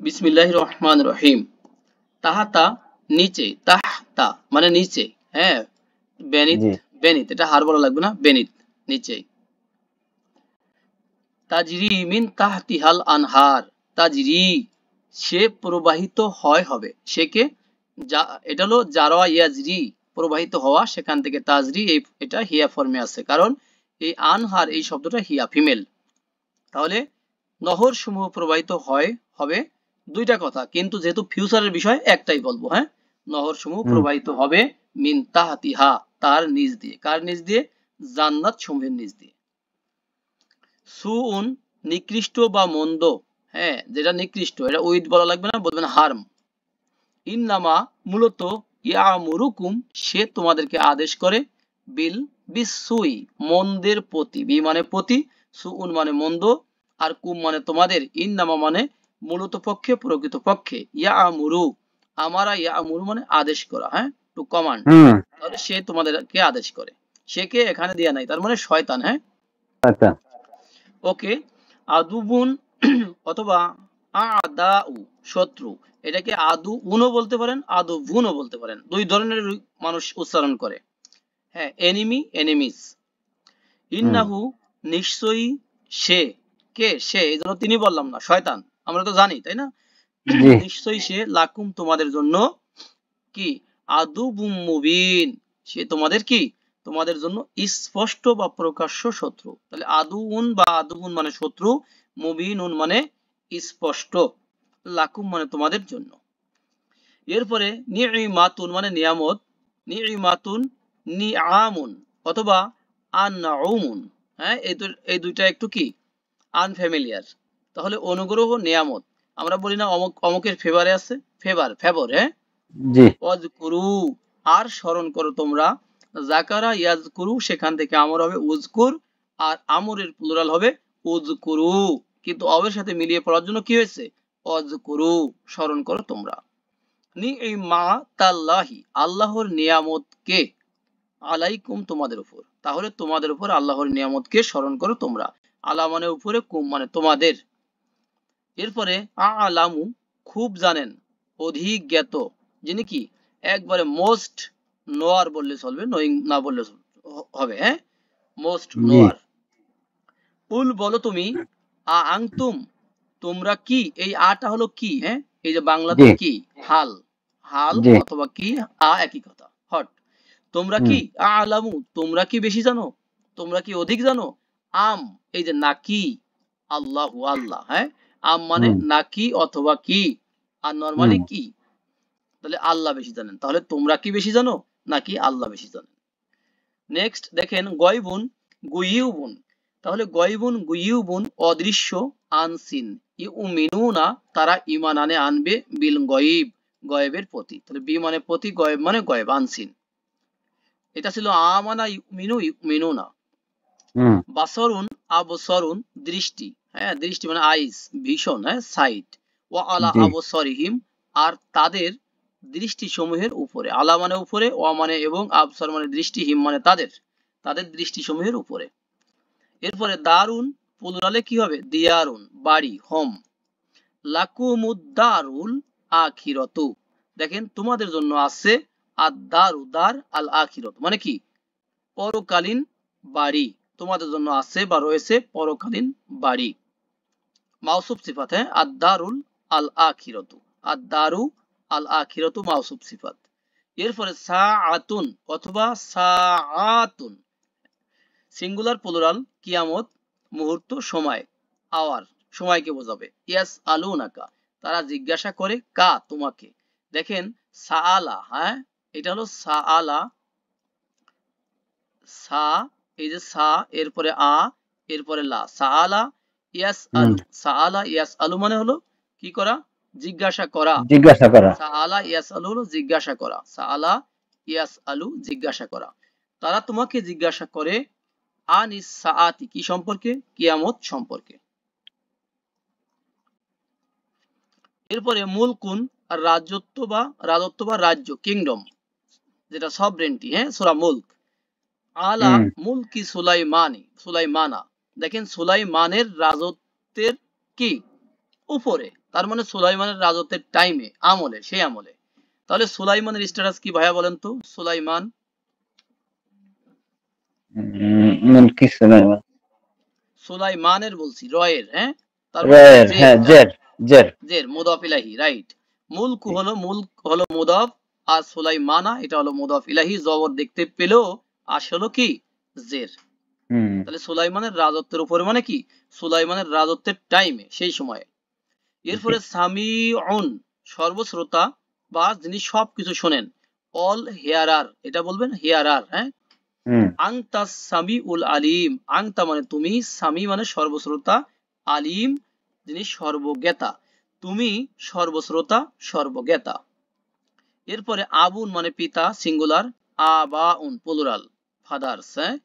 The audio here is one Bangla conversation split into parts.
বিসমিল্লাহির রহমানির রহিম। তাহাতা নিচে, তাহতা মানে নিচে, হ্যাঁ। বেনিত, জি বেনিত এটা হার বলা লাগবে না, বেনিত নিচে। তাজরি মিন তাহতিহাল আনহার, তাজরি সে প্রবাহিত হয় হবে, সে কে, যা, এটা হলো জারওয়া ইয়াজরি প্রবাহিত হওয়া, সেখান থেকে তাজরি এই এটা হিয়া ফর্মে আছে, কারণ এই আনহার এই শব্দটা হিয়া ফিমেল। তাহলে নহর সমূহ প্রবাহিত হয় হবে, দুইটা কথা, কিন্তু যেহেতু ফিউচারের বিষয় একটাই বলবো, হ্যাঁ। নহর সমূহ হুম প্রবাহিত হবে মিন তাহাতিহা তার নিচ দিয়ে, কার নিচ দিয়ে, জান্নাত সমূহের নিচ দিয়ে। সুউন নিকৃষ্ট বা মন্দ, হ্যাঁ, যেটা নিকৃষ্ট এটা উইথ বলা লাগবে না, বলবেন হার্ম। ইন্নামা মূলত ইয়ামুরুকুম সে তোমাদেরকে আদেশ করে, বিল বিসুই মন্দের প্রতি, বি মানে প্রতি, সুউন মানে মন্দ, আর কুম মানে তোমাদের, ইন্নামা মানে মূলত পক্ষে প্রকৃত পক্ষে, ইয়ামুরু আমারা, ইয়ামুরু মানে আদেশ করা, হ্যাঁ, টু কমান্ড। হুম তাহলে সে তোমাদেরকে আদেশ করে, সে কে এখানে দেয়া নাই, তার মানে শয়তান, হ্যাঁ। আচ্ছা ওকে। আদুবুন অথবা আদাউ শত্রু, এটাকে আদু উনও বলতে পারেন, আদু বুনও বলতে পারেন, দুই ধরনের মানুষ উচ্চারণ করে, হ্যাঁ। Enemy, enemies. হুম ইন্নাহু নিশ্চয়ই সে, কে সে, এই জন্য তিনি বললাম না, শয়তান, আমরা তো জানি তাই না। জি নিশ্চয়ই সে লাকুম তোমাদের জন্য কি, আদুবুম মুবিন সে তোমাদের কি, তোমাদের জন্য স্পষ্ট বা প্রকাশ্য শত্রু। তাহলে আদুউন বা আদুবুন মানে শত্রু, মুবিনুন মানে স্পষ্ট, লাকুম মানে তোমাদের জন্য। এরপরে নিইমাতুন মানে নিয়ামত, নিইমাতুন নিআমুন অথবা আনউমুন, হ্যাঁ, এই দুইটা একটু কি আনফ্যামিলিয়ার। তাহলে অনুগ্রহ নিয়ামত, আমরা বলি না অমুক অমুকের ফেভারে আছে, ফেভার ফেভর, হ্যাঁ। জি ওয়াজকুরু আর স্মরণ করো তোমরা, জাকারা ইয়াজকুরু সেখান থেকে আমর হবে উজকুর, আর আমরের প্লুরাল হবে উজকুরু, কিন্তু অবের সাথে মিলিয়ে পড়ার জন্য কি হয়েছে, অজকুরু স্মরণ করো তোমরা। নি এই মা তাল্লাহি আল্লাহর নিয়ামতকে, আলাইকুম তোমাদের উপর, তাহলে তোমাদের উপর আল্লাহর নিয়ামতকে স্মরণ করো তোমরা, আলা মানে উপরে, কুম মানে তোমাদের। এরপরে আলামু খুব জানেন, অধিক জ্ঞাত, যিনি কি, একবারে মোস্ট নোয়ার বললে চলবে, নোয়িং না বললে হবে, হ্যাঁ, মোস্ট জি নোয়ার। উল বলো তুমি, আংতুম তোমরা কি, এই আটা হলো কি, হ্যাঁ, এই যে বাংলাতে জি কি, হাল, হাল জি অথবা কি, একই কথা, হট। তোমরা হুম কি, আলামু তোমরা কি বেশি জানো, তোমরা কি অধিক জানো, আম এই যে নাকি, আল্লাহু আল্লাহ, হ্যাঁ। আম মানে হুম নাকি অথবা কি, আর হুম নরমালি কি, তাহলে আল্লাহ বেশি জানেন, তাহলে তোমরা কি বেশি জানো নাকি আল্লাহ বেশি জানেন। নেক্সট দেখেন গয়বুন গুইউবুন, তাহলে গয়বুন গুইউবুন অদৃশ্য, আনসিন, ইউমিনুনা তারা ঈমান আনে, আনবে, বিল গয়ব গয়বের প্রতি, তাহলে বি মানে প্রতি, গয়ব মানে গয়ব, আনসিন। এটা ছিল আমানা ইউমিনু, ইউমিনুনা। হুম বাসরুন আবসরুন দৃষ্টি, হ্যাঁ, দৃষ্টি মানে আইস, ভীষণ, হ্যাঁ, সাইট। ওয়া আলা জি আবসরিহিম আর তাদের দৃষ্টি সমূহের উপরে, আলা মানে উপরে, ওয়া মানে এবং, আবসর মানে দৃষ্টি, হিম মানে তাদের, তাদের দৃষ্টি সমূহের উপরে। এরপরে দারুন প্লুরালে কি হবে, দিয়ারুন বাড়ি, হোম। লাকুমুদ্দারুল আখিরাতু, দেখেন তোমাদের জন্য আছে, আদ-দারু দার, আল আখিরাত মানে কি, পরকালীন বাড়ি, তোমাদের জন্য আছে বা রয়েছে পরকালীন বাড়ি। মাউসুফ সিফাত, হ্যাঁ, আদ-দারুল আল আখিরাতু, আদ-দারু আল আখিরাতু মাউসুফ সিফাত। এরপরে সাআতুন অথবা সাআতুন সিঙ্গুলার প্লুরাল, কিয়ামত মুহূর্ত, সময়, আওয়ার সময়কে বোঝাবে। ইয়াস আলুনাকা তারা জিজ্ঞাসা করে, কা তোমাকে। দেখেন সাআলা, হ্যাঁ, এটা হলো সাআলা, সা এই যে সা, এরপরে আ, এরপরে লা, সাআলা ইয়াস হুম আলু, সাআলা ইয়াস আলু মানে হলো কি করা, জিজ্ঞাসা করা। জিজ্ঞাসা করা সাআলা ইয়াস আলু হলো জিজ্ঞাসা করা, সাআলা ইয়াস আলু জিজ্ঞাসা করা। তারা তোমাকে জিজ্ঞাসা করে, আনিস সাআতি কি সম্পর্কে, কিয়ামত সম্পর্কে। এরপরে মুলকুন আর রাজত্ব বা রাজ্য, কিংডম, যেটা সভরেন্টি, হ্যাঁ, সূরা মুলক। আলা হুম মুলকি সুলাইমানি, সুলাইমানা, দেখেন সুলাইমানের রাজত্বের কি, উপরে, তার মানে সুলাইমানের রাজত্বের টাইমে, আমলে, সেই আমলে। তাহলে সুলাইমানের স্ট্যাটাস কি ভাইয়া বলেন তো? সুলাইমান, কি সুলাইমান? সুলাইমানের বলছি, রয়ের, হ্যাঁ, তার মানে কি রায়ের, জের, হ্যাঁ, হ্যাঁ, জের। জের, মুদাফ ইলাহি, রাইট। মুলক জি। হলো মুদাফ, আর সুলাইমানা এটা হলো মুদাফ ইলাহি, জবর দেখতে পেলেও আসলে কি জের। হুম। তাহলে সুলাইমানের রাজত্বের উপরে মানে কি, সুলাইমানের রাজত্বের টাইমে, সেই সময়ে। জি। এরপরে সামিউন, সর্বশ্রোতা বা যিনি সবকিছু শোনেন। অল হেয়ারার, এটা বলবেন হেয়ারার, হ্যাঁ। হুম। আংতা সামিউল আলিম, আংতা মানে তুমি, সামি মানে সর্বশ্রোতা, আলিম যিনি সর্বজ্ঞাতা, তুমি সর্বশ্রোতা সর্বজ্ঞাতা। এরপরে আবুন মানে পিতা, সিঙ্গুলার, আবাউন প্লুরাল, ফাদার্স, হ্যাঁ।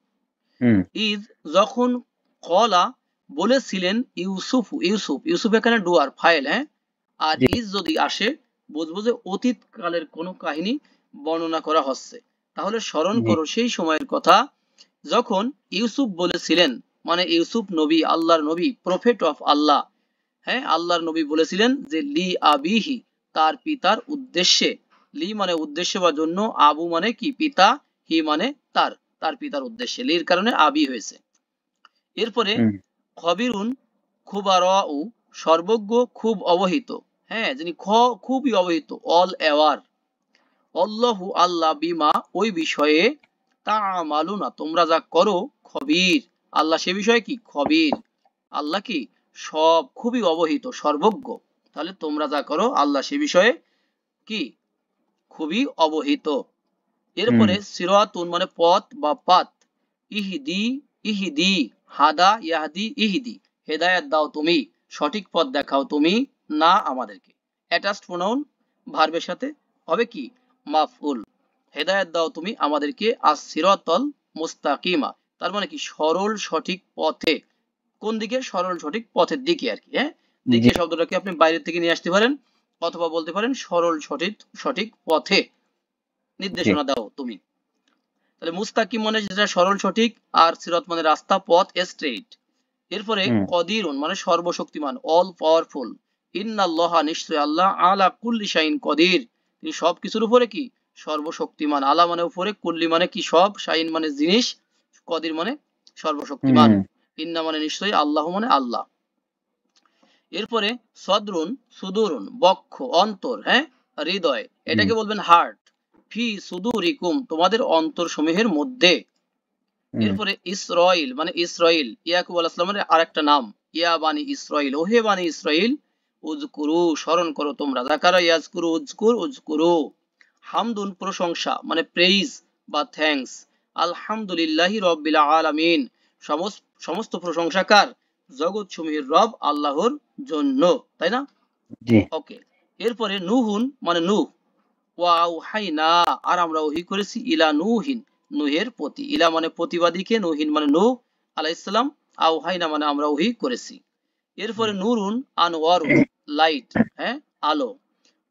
হুম। ইদ যখন, কলা বলেছিলেন, ইউসুফ এখানে ডুয়ার ফাইল, হ্যাঁ। আর জি। ইজ যদি আসে, বুঝবো যে অতীত কালের কোনো কাহিনী বর্ণনা করা হচ্ছে। তাহলে স্মরণ জি। করো সেই সময়ের কথা যখন ইউসুফ বলেছিলেন, মানে ইউসুফ নবী, আল্লাহর নবী, প্রফেট অফ আল্লাহ, হ্যাঁ, আল্লাহর নবী বলেছিলেন যে লি আবিহি, তার পিতার উদ্দেশ্যে। লি মানে উদ্দেশ্যে বা জন্য, আবু মানে কি পিতা, হি মানে তার, তার পিতার উদ্দেশ্যে, লির কারণে আবি হয়েছে। এরপরে হুম। খবিরুন, খুবারাউ, সর্বজ্ঞ, খুব অবহিত, হ্যাঁ, যিনি খুবই অবহিত, অল অ্যাওয়ার। অল্লাহু আল্লাহ, বিমা ওই বিষয়ে, তা'মালুনা তোমরা যা করো, খবীর, আল্লাহ সে বিষয়ে কি খবীর, আল্লাহ কি সব, খুবই অবহিত, সর্বজ্ঞ। তাহলে তোমরা যা করো আল্লাহ সে বিষয়ে কি খুবই অবহিত। হুম। এরপরে সিরাতুন মানে পথ বা পাত, ইহদি, ইহদি, হাদা ইয়াহদি ইহদি, হেদায়াত দাও তুমি, সঠিক পথ দেখাও তুমি, না আমাদেরকে। অ্যাটাচড প্রোনাউন ভার্বের সাথে হবে কি মাফউল। হেদায়াত দাও তুমি আমাদেরকে, আস-সিরাতাল মুস্তাকিমা, তার মানে কি সরল সঠিক পথে। কোন দিকে? সরল সঠিক পথের দিকে আর কি, হ্যাঁ। জি। দিকে শব্দটাকে আপনি বাইরে থেকে নিয়ে আসতে পারেন, অথবা বলতে পারেন সরল সঠিক সঠিক পথে জি। নির্দেশনা দাও তুমি। তাহলে মুস্তাকিম মানে যেটা সরল সঠিক, আর সিরাত মানে রাস্তা, পথ, স্ট্রেইট। এরপরে হুম। কদিরুন মানে সর্বশক্তিমান, অল পাওয়ারফুল। ইন্নাল্লাহা নিশ্চয় আল্লাহ, আলা কুল্লি শাইইন কদির, তিনি সবকিছুর উপরে কি সর্বশক্তিমান। আলা মানে উপরে, কুল্লি মানে কি সব, শাইন মানে জিনিস, কদির মানে সর্বশক্তিমান। হুম। ইন্না মানে নিশ্চয়ই, আল্লাহ মানে আল্লাহ। এরপরে সদরুন, সুদুরুন বক্ষ, অন্তর, হ্যাঁ, হৃদয়, হুম। এটাকে বলবেন হার্ট। ফি সুদুরিকুম তোমাদের অন্তর সমূহের মধ্যে। হুম। এরপরে ইসরাইল মানে ইসরাইল, ইয়াকুব আলাইহিস সালামের আরেকটা নাম, ইয়া বানি ইসরাইল, ওহে বানি ইসরাইল, উযকুরু স্মরণ করো তোমরা, যাকারা ইয়াজকুরু, উযকুরু। হামদুন প্রশংসা মানে প্রেইজ বা থ্যাঙ্কস, আলহামদুলিল্লাহি রাব্বিল আলামিন, সমস্ত প্রশংসা কার? জগৎ সমূহের রব আল্লাহর জন্য, তাই না? জি। ওকে। এরপরে নুহুন মানে নূহ, ওয়াউহাইনা আর আমরা ওহী করেছি, ইলা নূহিন নূহের প্রতি, ইলা মানে প্রতিবাদীকে, নূহিন মানে নূহ আলাইহিস সালাম, আউহাইনা মানে আমরা ওহী করেছি। এরপরে নূরুন আনওয়ারুন লাইট, হ্যাঁ, আলো।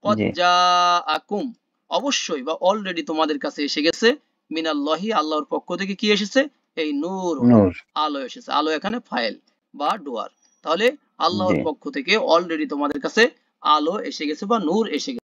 কদ জি। জাআকুম অবশ্যই বা অলরেডি তোমাদের কাছে এসে গেছে, মিনাল্লাহি আল্লাহর পক্ষ থেকে কি এসেছে? এই নূরুন, নূর। আলো এসেছে। আলো এখানে ফাইল বা ডুয়ার। তাহলে জি। আল্লাহর পক্ষ থেকে অলরেডি তোমাদের কাছে আলো এসে গেছে বা নূর এসে গেছে।